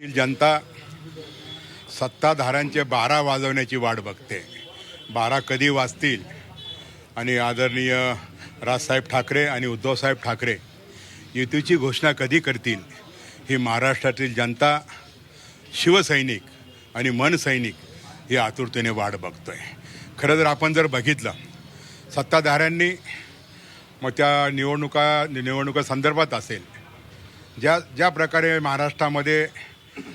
तील जनता सत्ताधाऱ्यांचे 12 वाजवण्याची वाट बघते. 12 कधी वाजतील आणि आदरणीय राजसाहेब ठाकरे आणि उद्धवसाहेब ठाकरे युतीची घोषणा कधी करतील ही महाराष्ट्रातील जनता, शिवसैनिक आणि मनसैनिक ही आतुरतेने वाट बघतोय. खरं जर आपण जर बघितलं सत्ताधाऱ्यांनी मग त्या निवडणुका संदर्भात असेल ज्या प्रकारे महाराष्ट्रामध्ये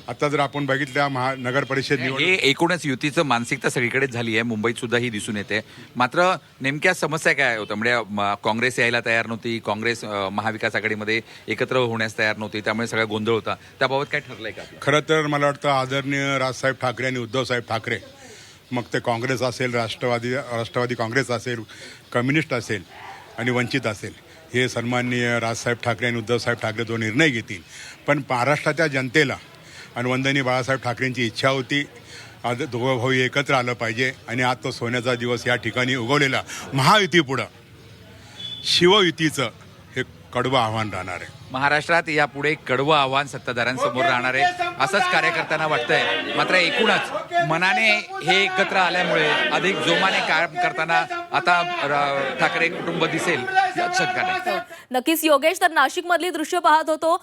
आता जर आपण बघितल्या नगर परिषद हे एकूणच युतीचं मानसिकता सगळीकडेच झाली आहे. मुंबईत सुद्धा ही दिसून येते. मात्र नेमक्या समस्या काय होत्या? म्हणजे काँग्रेस यायला तयार नव्हती, काँग्रेस महाविकास आघाडीमध्ये एकत्र होण्यास तयार नव्हती, त्यामुळे सगळा गोंधळ होता. त्याबाबत काय ठरलंय का? खरं तर मला वाटतं आदरणीय राजसाहेब ठाकरे आणि उद्धवसाहेब ठाकरे, मग ते काँग्रेस असेल, राष्ट्रवादी काँग्रेस असेल, कम्युनिस्ट असेल आणि वंचित असेल, हे सन्माननीय राजसाहेब ठाकरे आणि उद्धवसाहेब ठाकरे जो निर्णय घेतील. पण महाराष्ट्राच्या जनतेला आणि वंदनीय बाळासाहेब ठाकरेंची इच्छा होती आज दोघं भाऊ एकत्र आलं पाहिजे आणि आज तो सोन्याचा दिवस या ठिकाणी उगवलेला महायुतीपुढं शिवयुतीचं हे कडवं आव्हान राहणार आहे. महाराष्ट्रात यापुढे कडवं आव्हान सत्ताधाऱ्यांसमोर राहणार आहे असंच कार्यकर्त्यांना वाटतंय. मात्र एकूणच मनाने हे एकत्र आल्यामुळे अधिक जोमाने काम करताना आता ठाकरे कुटुंब दिसेल यात शंका नाही. नक्कीच योगेश, तर नाशिक मधली दृश्य पाहत होतो.